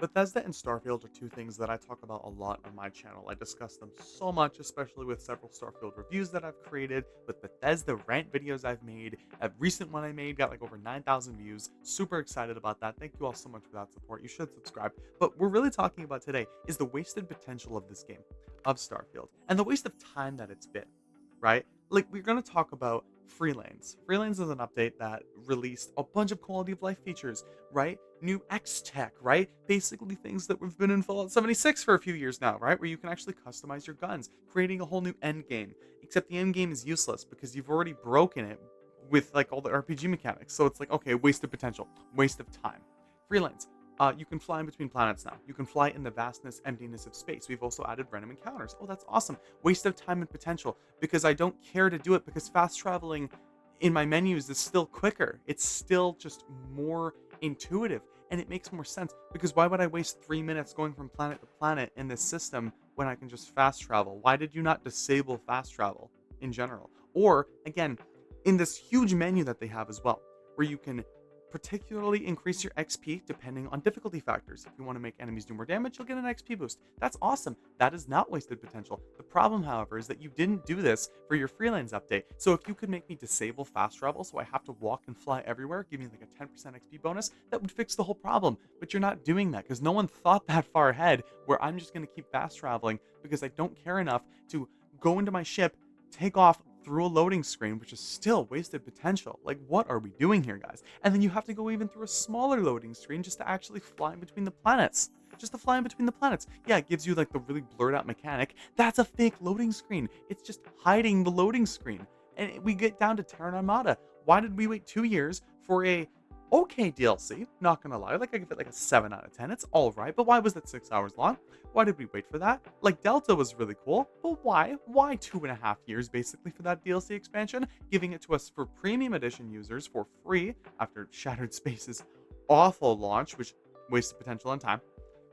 Bethesda and Starfield are two things that I talk about a lot on my channel. I discuss them so much, especially with several Starfield reviews that I've created, with Bethesda rant videos I've made. A recent one I made got like over 9,000 views. Super excited about that. Thank you all so much for that support. You should subscribe. But we're really talking about today is the wasted potential of this game, of Starfield, and the waste of time that it's been, right? Like, we're going to talk about Freelanes. Freelanes is an update that released a bunch of quality of life features, right? New X tech, right? Basically things that we've been in Fallout 76 for a few years now, right? Where you can actually customize your guns, creating a whole new end game. Except the end game is useless because you've already broken it with like all the RPG mechanics. So it's like, okay, wasted potential, waste of time. Freelance. You can fly in between planets now. You can fly in the vastness, emptiness of space. We've also added random encounters. Oh, that's awesome. Waste of time and potential because I don't care to do it because fast traveling in my menus is still quicker. It's still just more intuitive and it makes more sense because why would I waste 3 minutes going from planet to planet in this system when I can just fast travel? Why did you not disable fast travel in general? Or again, in this huge menu that they have as well, where you can particularly increase your XP depending on difficulty factors. If you want to make enemies do more damage, you'll get an XP boost. That's awesome. That is not wasted potential. The problem, however, is that you didn't do this for your freelance update. So if you could make me disable fast travel so I have to walk and fly everywhere, give me like a 10% XP bonus, that would fix the whole problem. But you're not doing that because no one thought that far ahead where I'm just going to keep fast traveling because I don't care enough to go into my ship, take off through a loading screen, which is still wasted potential. Like, what are we doing here, guys? And then you have to go even through a smaller loading screen just to actually fly in between the planets. Just to fly in between the planets. Yeah, it gives you like the really blurred out mechanic. That's a fake loading screen. It's just hiding the loading screen. And we get down to Terran Armada. Why did we wait 2 years for a okay DLC? Not gonna lie, like I give it like a 7 out of 10. It's all right, but why was it 6 hours long? Why did we wait for that? Like, Delta was really cool, but why? Why 2.5 years basically for that DLC expansion? Giving it to us for premium edition users for free after Shattered Space's awful launch, which wasted potential and time.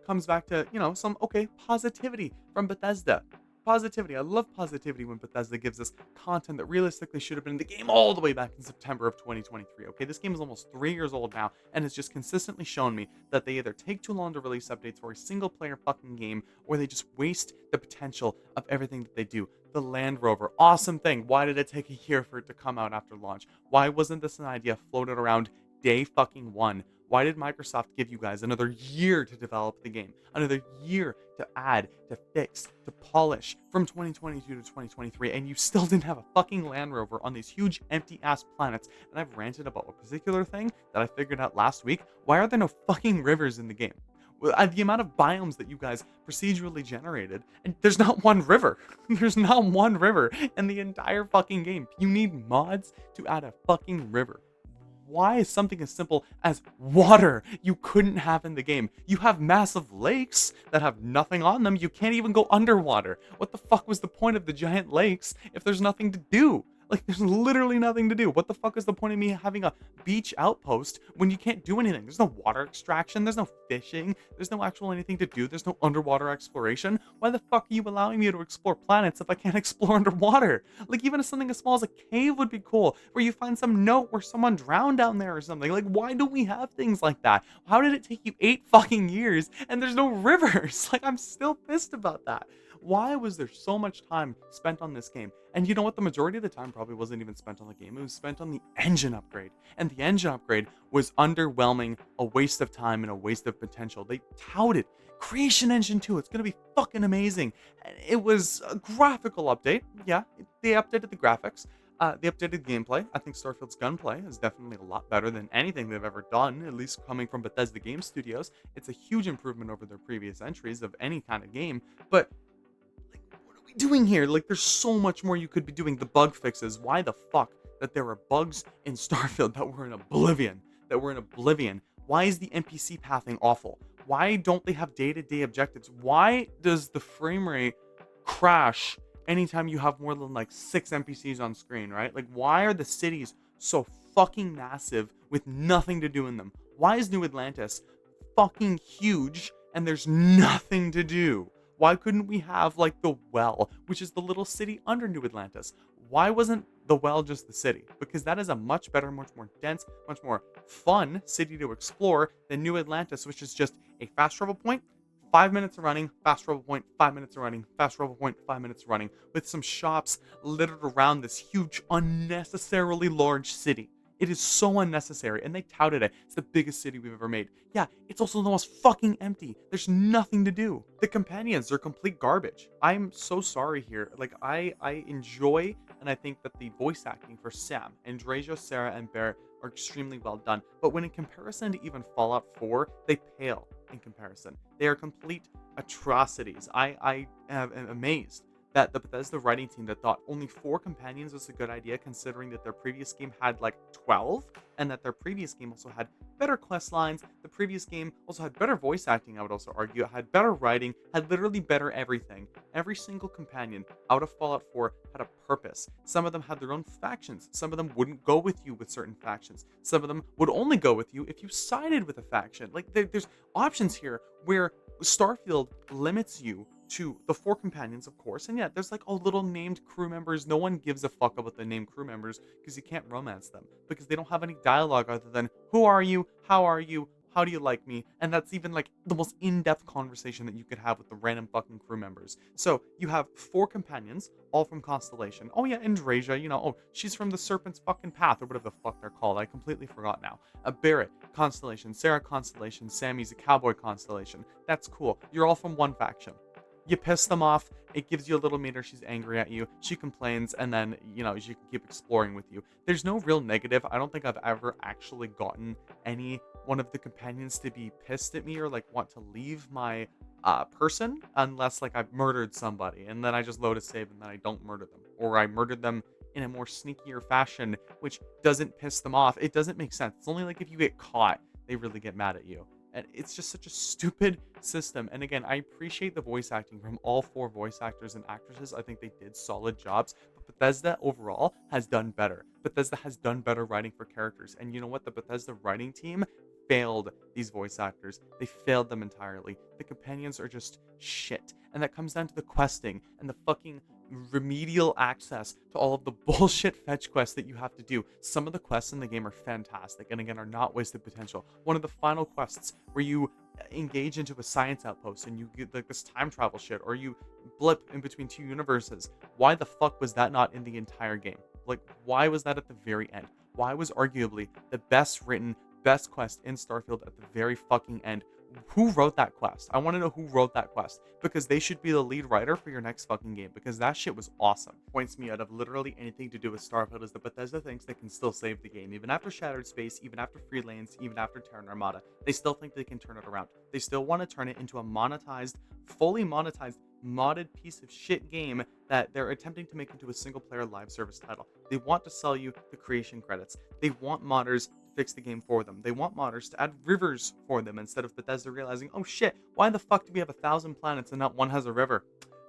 Comes back to, some okay positivity from Bethesda. Positivity. I love positivity when Bethesda gives us content that realistically should have been in the game all the way back in September of 2023. Okay, this game is almost 3 years old now and has just consistently shown me that they either take too long to release updates for a single player fucking game or they just waste the potential of everything that they do. The Land Rover, awesome thing. Why did it take a year for it to come out after launch? Why wasn't this an idea floated around day fucking one? Why did Microsoft give you guys another year to develop the game? Another year to add, to fix, to polish from 2022 to 2023, and you still didn't have a fucking Land Rover on these huge empty ass planets? And I've ranted about a particular thing that I figured out last week. Why are there no fucking rivers in the game? The amount of biomes that you guys procedurally generated, and there's not one river. There's not one river in the entire fucking game. You need mods to add a fucking river. Why is something as simple as water you couldn't have in the game? You have massive lakes that have nothing on them. You can't even go underwater. What the fuck was the point of the giant lakes if there's nothing to do? Like, there's literally nothing to do. What the fuck is the point of me having a beach outpost when you can't do anything? There's no water extraction. There's no fishing. There's no actual anything to do. There's no underwater exploration. Why the fuck are you allowing me to explore planets if I can't explore underwater? Like, even if something as small as a cave would be cool, where you find some note where someone drowned down there or something. Like, why do we have things like that? How did it take you 8 fucking years and there's no rivers? Like, I'm still pissed about that. Why was there so much time spent on this game? And you know what? The majority of the time probably wasn't even spent on the game. It was spent on the engine upgrade. And the engine upgrade was underwhelming, a waste of time, and a waste of potential. They touted Creation Engine 2. It's going to be fucking amazing. And it was a graphical update. Yeah, they updated the graphics. They updated gameplay. I think Starfield's gunplay is definitely a lot better than anything they've ever done, at least coming from Bethesda Game Studios. It's a huge improvement over their previous entries of any kind of game. But what are we doing here? Like, there's so much more you could be doing. The bug fixes. Why the fuck that there are bugs in Starfield that were in oblivion? Why is the NPC pathing awful? Why don't they have day-to-day objectives? Why does the frame rate crash anytime you have more than like 6 NPCs on screen, right? Like, why are the cities so fucking massive with nothing to do in them? Why is New Atlantis fucking huge and there's nothing to do? Why couldn't we have like the Well, which is the little city under New Atlantis? Why wasn't the well just the city, because that is a much better, much more dense, much more fun city to explore than New Atlantis, which is just a fast travel point, 5 minutes of running, fast travel point, 5 minutes of running, fast travel point, 5 minutes of running, with some shops littered around this huge, unnecessarily large city. It is so unnecessary, and they touted it. It's the biggest city we've ever made. Yeah, it's also the most fucking empty. There's nothing to do. The companions are complete garbage. I'm so sorry here. Like, I enjoy, and I think that the voice acting for Sam, Andreja, Sarah, and Barrett are extremely well done. But when in comparison to even Fallout 4, they pale in comparison. They are complete atrocities. I am amazed that the Bethesda writing team that thought only 4 companions was a good idea, considering that their previous game had like 12, and that their previous game also had better quest lines. The previous game also had better voice acting, I would also argue. It had better writing, had literally better everything. Every single companion out of Fallout 4 had a purpose. Some of them had their own factions. Some of them wouldn't go with you with certain factions. Some of them would only go with you if you sided with a faction. Like, there's options here where Starfield limits you to the 4 companions, of course, and yeah, there's like little named crew members. No one gives a fuck about the named crew members because you can't romance them because they don't have any dialogue other than "Who are you? How are you? How do you like me?" And that's even like the most in-depth conversation that you could have with the random fucking crew members. So you have 4 companions, all from Constellation. Oh yeah, Andreja, she's from the Serpent's fucking Path or whatever the fuck they're called. I completely forgot now. Barrett, Constellation. Sarah, Constellation. Sammy's a cowboy, Constellation. That's cool. You're all from one faction. You piss them off, it gives you a little meter, she's angry at you, she complains, and then, she can keep exploring with you. There's no real negative. I don't think I've ever actually gotten any one of the companions to be pissed at me or, like, want to leave my person, unless, like, I've murdered somebody, and then I just load a save, and then I don't murder them. Or I murdered them in a more sneakier fashion, which doesn't piss them off. It doesn't make sense. It's only, like, if you get caught, they really get mad at you. And it's just such a stupid system. And again, I appreciate the voice acting from all 4 voice actors and actresses. I think they did solid jobs. But Bethesda overall has done better. Bethesda has done better writing for characters. And you know what? The Bethesda writing team failed these voice actors. They failed them entirely. The companions are just shit. And that comes down to the questing and the fucking remedial access to all of the bullshit fetch quests that you have to do. Some of the quests in the game are fantastic and again are not wasted potential. One of the final quests where you engage into a science outpost and you get like this time travel shit, or you blip in between 2 universes. Why the fuck was that not in the entire game? Like, why was that at the very end? Why was arguably the best written, best quest in Starfield at the very fucking end? Who wrote that quest? I want to know who wrote that quest, because they should be the lead writer for your next fucking game, because that shit was awesome. Points me out of literally anything to do with Starfield is that Bethesda thinks they can still save the game. Even after Shattered Space, even after Freelance, even after Terran Armada, they still think they can turn it around. They still want to turn it into a monetized, fully monetized, modded piece of shit game that they're attempting to make into a single player live service title. They want to sell you the creation credits. They want modders fix the game for them. They want modders to add rivers for them instead of Bethesda realizing, oh shit, why the fuck do we have 1,000 planets and not one has a river?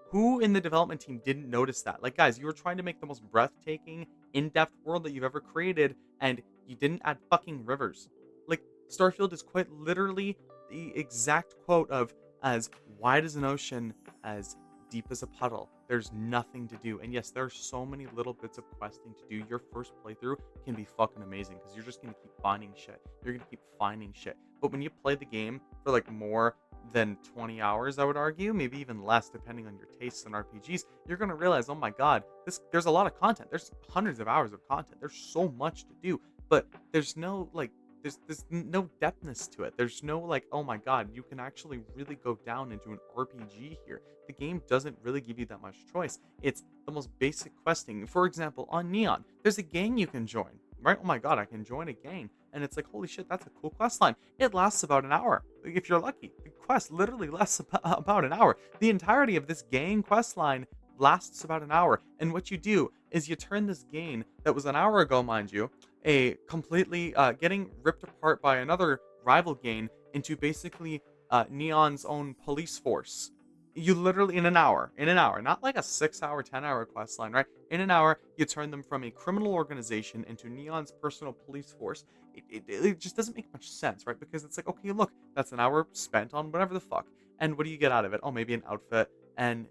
Who in the development team didn't notice that? Like, guys, you were trying to make the most breathtaking, in-depth world that you've ever created, and you didn't add fucking rivers. Like, Starfield is quite literally the exact quote of, as wide as an ocean, as deep as a puddle. There's nothing to do. And yes, there are so many little bits of questing to do. Your first playthrough can be fucking amazing because you're just going to keep finding shit. You're going to keep finding shit. But when you play the game for like more than 20 hours, I would argue, maybe even less depending on your tastes in RPGs, you're going to realize, oh my god, there's a lot of content. There's hundreds of hours of content. There's so much to do. But there's no like there's no depthness to it. There's no like, oh my god, you can actually really go down into an RPG here. The game doesn't really give you that much choice. It's the most basic questing. For example, on Neon, there's a gang you can join, right? Oh my god, I can join a gang. And it's like, holy shit, that's a cool quest line. It lasts about an hour. If you're lucky, the quest literally lasts about an hour. The entirety of this gang quest line lasts about an hour. And what you do is you turn this game that was an hour ago, mind you, a completely getting ripped apart by another rival gang into basically Neon's own police force. You literally in an hour, not like a 6 hour, 10 hour quest line, right? In an hour, you turn them from a criminal organization into Neon's personal police force. It just doesn't make much sense, right? Because it's like, okay, look, that's an hour spent on whatever the fuck. And what do you get out of it? Oh, maybe an outfit, and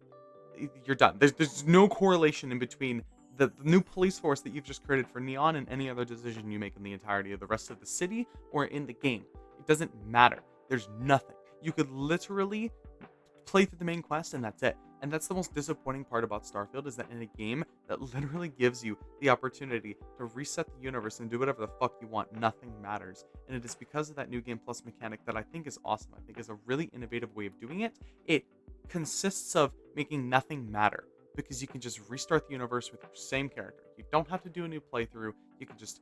you're done. There's no correlation in between the new police force that you've just created for Neon and any other decision you make in the entirety of the rest of the city or in the game. It doesn't matter. There's nothing. You could literally play through the main quest and that's it. And that's the most disappointing part about Starfield, is that in a game that literally gives you the opportunity to reset the universe and do whatever the fuck you want, nothing matters. And it is because of that new game plus mechanic that I think is awesome. I think is a really innovative way of doing it. It consists of making nothing matter, because you can just restart the universe with your same character. You don't have to do a new playthrough. You can just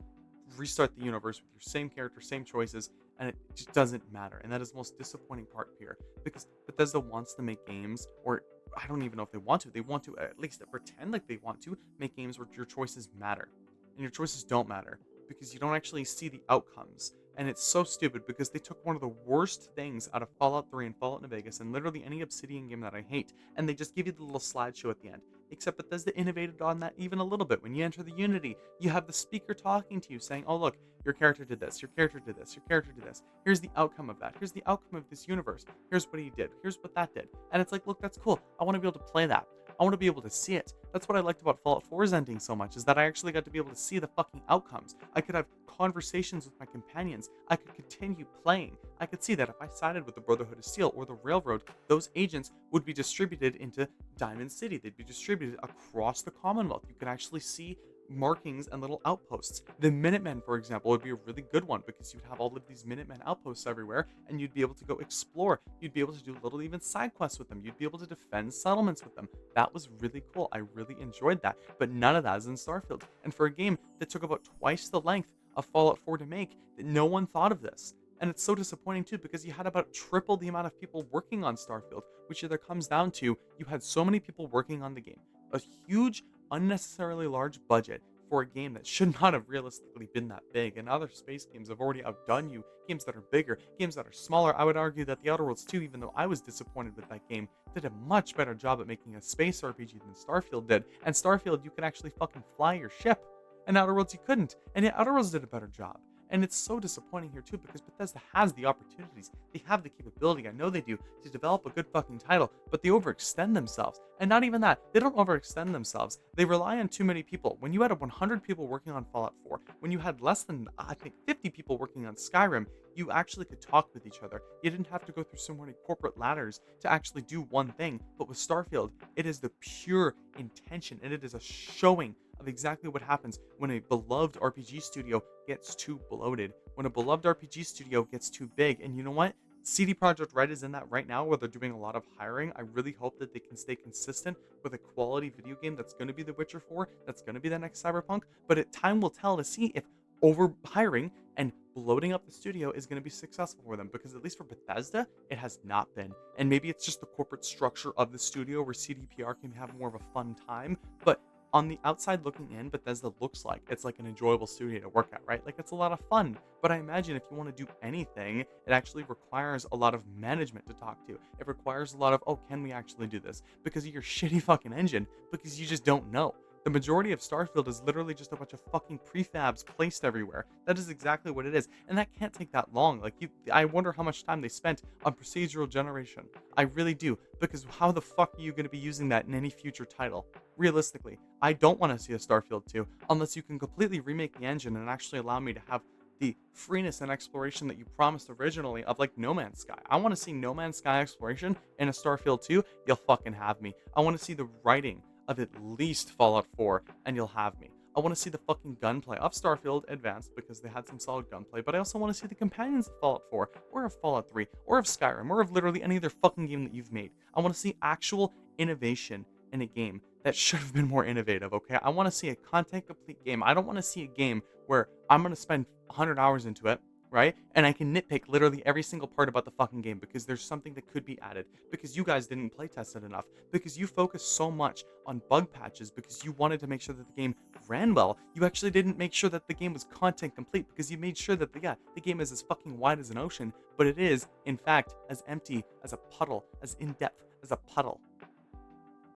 restart the universe with your same character, same choices, and it just doesn't matter. And that is the most disappointing part here, because Bethesda wants to make games, or I don't even know if they want to. They want to at least pretend like they want to make games where your choices matter, and your choices don't matter because you don't actually see the outcomes. And it's so stupid because they took one of the worst things out of Fallout 3 and Fallout New Vegas and literally any Obsidian game that I hate, and they just give you the little slideshow at the end. Except Bethesda innovated on that even a little bit. When you enter the Unity, you have the speaker talking to you saying, oh, look, your character did this, your character did this, your character did this. Here's the outcome of that. Here's the outcome of this universe. Here's what he did. Here's what that did. And it's like, look, that's cool. I want to be able to play that. I want to be able to see it. That's what I liked about Fallout 4's ending so much, is that I actually got to be able to see the fucking outcomes. I could have conversations with my companions. I could continue playing. I could see that if I sided with the Brotherhood of Steel or the Railroad, those agents would be distributed into Diamond City. They'd be distributed across the Commonwealth. You could actually see markings and little outposts. The Minutemen, for example, would be a really good one, because you'd have all of these Minutemen outposts everywhere, and you'd be able to go explore. You'd be able to do little even side quests with them. You'd be able to defend settlements with them. That was really cool. I really enjoyed that, but none of that is in Starfield. And for a game that took about twice the length of Fallout 4 to make, no one thought of this. And it's so disappointing too, because you had about triple the amount of people working on Starfield, which either comes down to you had so many people working on the game, a huge, unnecessarily large budget for a game that should not have realistically been that big. And other space games have already outdone you. Games that are bigger, games that are smaller. I would argue that The Outer Worlds 2, even though I was disappointed with that game, did a much better job at making a space RPG than Starfield did. And Starfield, you could actually fucking fly your ship. And Outer Worlds, you couldn't. And yet Outer Worlds did a better job. And it's so disappointing here too, because Bethesda has the opportunities, they have the capability, I know they do, to develop a good fucking title, but they overextend themselves. And not even that, they don't overextend themselves. They rely on too many people. When you had 100 people working on Fallout 4, when you had less than, I think, 50 people working on Skyrim, you actually could talk with each other. You didn't have to go through so many corporate ladders to actually do one thing. But with Starfield, it is the pure intention, and it is a showing of exactly what happens when a beloved RPG studio gets too bloated, when a beloved RPG studio gets too big. And you know what? CD Projekt Red is in that right now, where they're doing a lot of hiring. I really hope that they can stay consistent with a quality video game that's going to be The Witcher 4, that's going to be the next Cyberpunk. But time will tell to see if over hiring and bloating up the studio is going to be successful for them, because at least for Bethesda, it has not been. And maybe it's just the corporate structure of the studio where CDPR can have more of a fun time, but on the outside looking in, Bethesda looks like it's like an enjoyable studio to work at, right? Like, it's a lot of fun. But I imagine if you want to do anything, it actually requires a lot of management to talk to. It requires a lot of, oh, can we actually do this? Because of your shitty fucking engine, because you just don't know. The majority of Starfield is literally just a bunch of fucking prefabs placed everywhere. That is exactly what it is. And that can't take that long. I wonder how much time they spent on procedural generation. I really do. Because how the fuck are you going to be using that in any future title? Realistically, I don't want to see a Starfield 2 unless you can completely remake the engine and actually allow me to have the freeness and exploration that you promised originally of like No Man's Sky. I want to see No Man's Sky exploration in a Starfield 2. You'll fucking have me. I want to see the writing of at least Fallout 4, and you'll have me. I want to see the fucking gunplay of Starfield advanced, because they had some solid gunplay, but I also want to see the companions of Fallout 4, or of Fallout 3, or of Skyrim, or of literally any other fucking game that you've made. I want to see actual innovation in a game that should have been more innovative, okay? I want to see a content-complete game. I don't want to see a game where I'm going to spend 100 hours into it, right? And I can nitpick literally every single part about the fucking game because there's something that could be added, because you guys didn't playtest it enough, because you focused so much on bug patches, because you wanted to make sure that the game ran well. You actually didn't make sure that the game was content complete, because you made sure that the game is as fucking wide as an ocean, but it is, in fact, as empty as a puddle, as in-depth as a puddle.